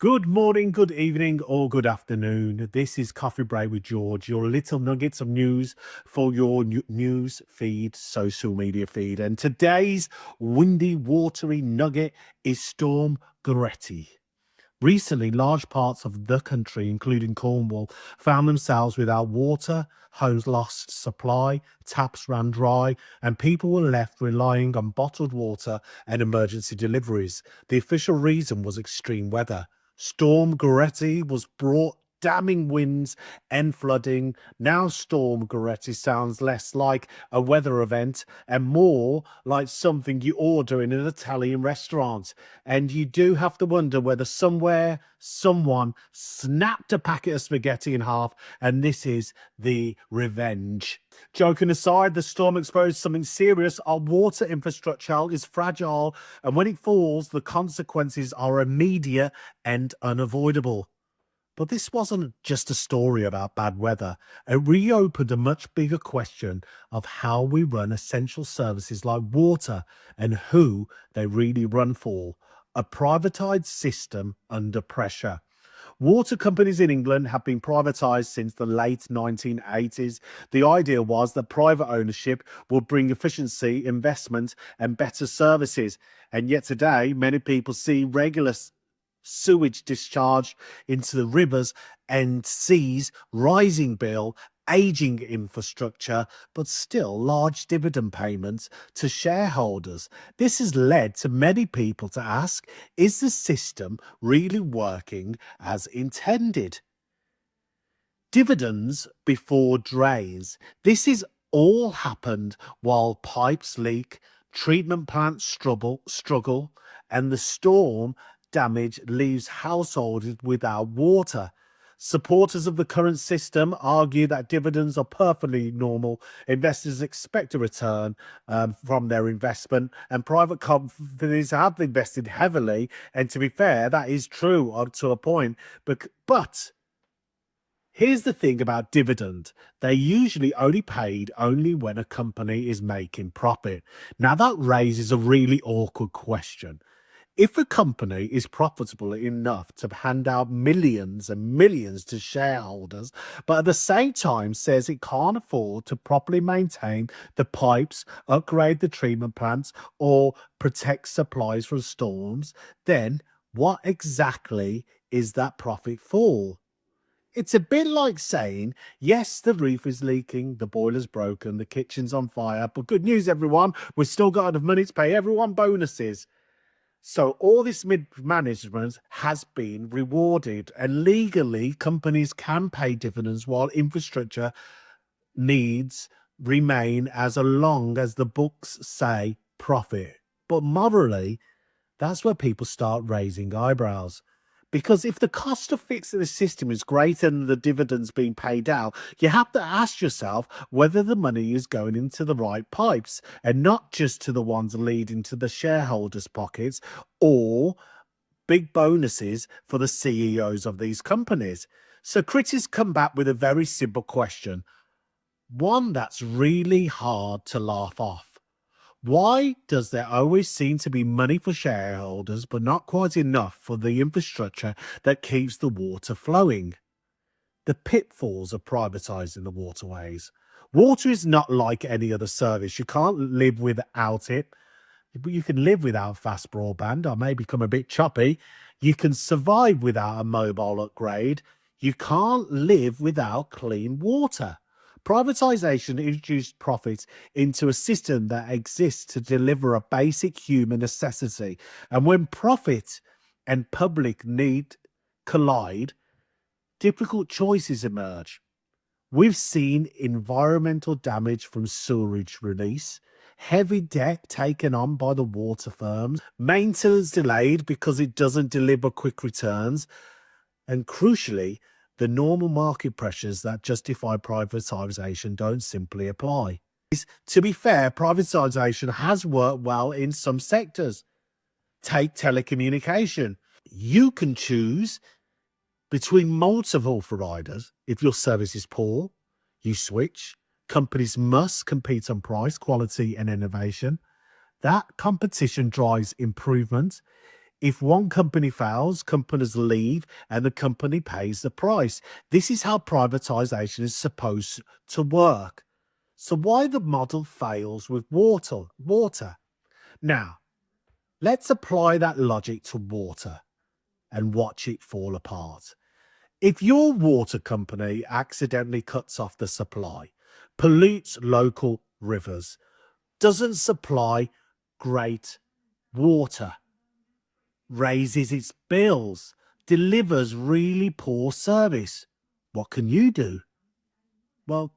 Good morning, good evening, or good afternoon. This is Coffee Break with George, your little nuggets of news for your news feed, social media feed. And today's windy, watery nugget is Storm Goretti. Recently, large parts of the country, including Cornwall, found themselves without water, homes lost supply, taps ran dry, and people were left relying on bottled water and emergency deliveries. The official reason was extreme weather. Storm Goretti was brought damning winds and flooding. Now, Storm Goretti sounds less like a weather event and more like something you order in an Italian restaurant. And you do have to wonder whether somewhere someone snapped a packet of spaghetti in half, and this is the revenge. Joking aside, the storm exposed something serious. Our water infrastructure is fragile, and when it falls, the consequences are immediate and unavoidable. But this wasn't just a story about bad weather. It reopened a much bigger question of how we run essential services like water and who they really run for. A privatised system under pressure. Water companies in England have been privatised since the late 1980s. The idea was that private ownership would bring efficiency, investment, and better services. And yet today, many people see regular sewage discharge into the rivers and seas, rising bill, aging infrastructure, but still large dividend payments to shareholders. This has led to many people to ask, is the system really working as intended? Dividends before drains. This is all happened while pipes leak, treatment plants struggle, and the storm damage leaves households without water. Supporters of the current system argue that dividends are perfectly normal. Investors expect a return from their investment, and private companies have invested heavily. And to be fair, that is true up to a point. But here's the thing about dividend. They're usually only paid only when a company is making profit. Now that raises a really awkward question. If a company is profitable enough to hand out millions and millions to shareholders, but at the same time says it can't afford to properly maintain the pipes, upgrade the treatment plants, or protect supplies from storms, then what exactly is that profit for? It's a bit like saying, yes, the roof is leaking, the boiler's broken, the kitchen's on fire, but good news, everyone, we've still got enough money to pay everyone bonuses. So all this mid-management has been rewarded, and legally companies can pay dividends while infrastructure needs remain as long as the books say profit. But morally, that's where people start raising eyebrows. Because if the cost of fixing the system is greater than the dividends being paid out, you have to ask yourself whether the money is going into the right pipes and not just to the ones leading to the shareholders' pockets or big bonuses for the CEOs of these companies. So critics come back with a very simple question, one that's really hard to laugh off. Why does there always seem to be money for shareholders, but not quite enough for the infrastructure that keeps the water flowing? The pitfalls of privatising the waterways. Water is not like any other service. You can't live without it. You can live without fast broadband. I may become a bit choppy. You can survive without a mobile upgrade. You can't live without clean water. Privatisation introduced profits into a system that exists to deliver a basic human necessity. And when profit and public need collide, difficult choices emerge. We've seen environmental damage from sewage release, heavy debt taken on by the water firms, maintenance delayed because it doesn't deliver quick returns, and crucially, the normal market pressures that justify privatisation don't simply apply. To be fair, privatisation has worked well in some sectors. Take telecommunication. You can choose between multiple providers. If your service is poor, you switch. Companies must compete on price, quality, and innovation. That competition drives improvement. If one company fails, companies leave and the company pays the price. This is how privatisation is supposed to work. So why the model fails with water? Now, let's apply that logic to water and watch it fall apart. If your water company accidentally cuts off the supply, pollutes local rivers, doesn't supply great water, raises its bills, delivers really poor service, what can you do? Well,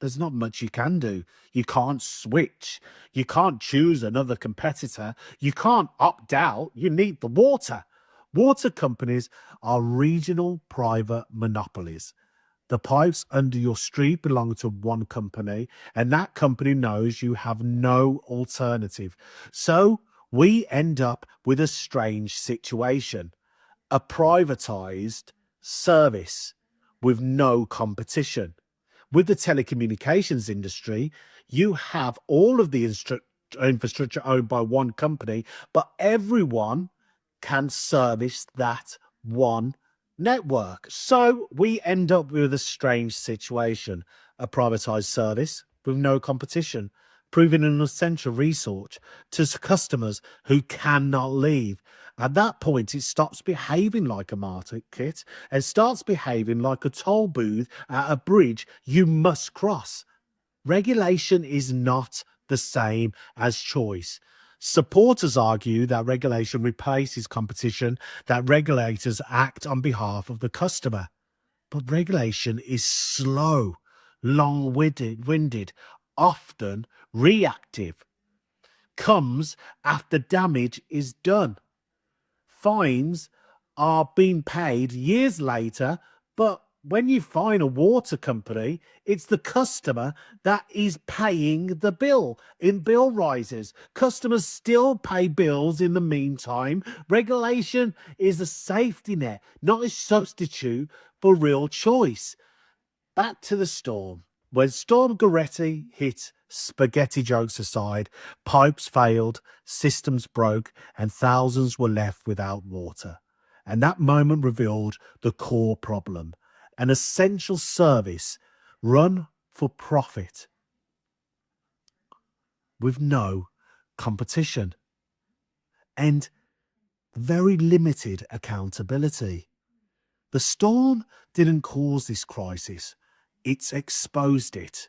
there's not much you can do. You can't switch. You can't choose another competitor. You can't opt out. You need the water. Water companies are regional private monopolies. The pipes under your street belong to one company, and that company knows you have no alternative. So we end up with a strange situation, a privatised service with no competition. With the telecommunications industry, you have all of the infrastructure owned by one company, but everyone can service that one network. So we end up with a strange situation, a privatized service with no competition, proving an essential resource to customers who cannot leave. At that point, it stops behaving like a market and starts behaving like a toll booth at a bridge you must cross. Regulation is not the same as choice. Supporters argue that regulation replaces competition, that regulators act on behalf of the customer. But regulation is slow, long-winded, often reactive, comes after damage is done. Fines are being paid years later, but when you fine a water company, it's the customer that is paying the bill in bill rises. Customers still pay bills in the meantime. Regulation is a safety net, not a substitute for real choice. Back to the storm. When Storm Goretti hit, spaghetti jokes aside, pipes failed, systems broke, and thousands were left without water. And that moment revealed the core problem, an essential service run for profit with no competition and very limited accountability. The storm didn't cause this crisis, it's exposed it.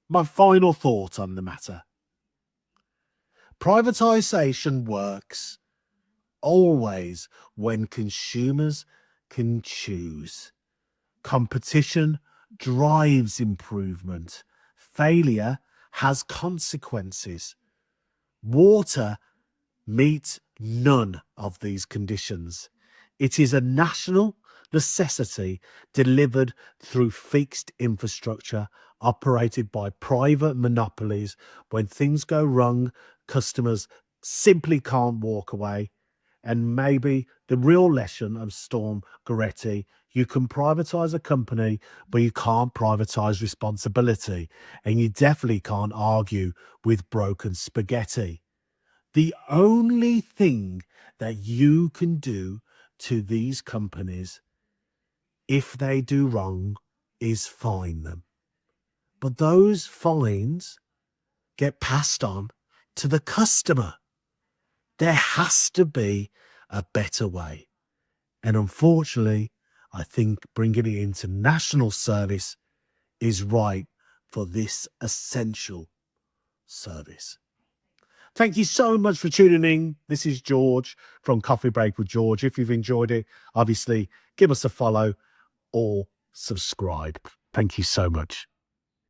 My final thought on the matter. Privatisation works always when consumers can choose. Competition drives improvement. Failure has consequences. Water meets none of these conditions. It is a national necessity delivered through fixed infrastructure operated by private monopolies. When things go wrong, customers simply can't walk away. And maybe the real lesson of Storm Goretti, you can privatise a company, but you can't privatise responsibility. And you definitely can't argue with broken spaghetti. The only thing that you can do to these companies if they do wrong is fine them. But those fines get passed on to the customer. There has to be a better way. And unfortunately, I think bringing it into national service is right for this essential service. Thank you so much for tuning in. This is George from Coffee Break with George. If you've enjoyed it, obviously give us a follow or subscribe. Thank you so much.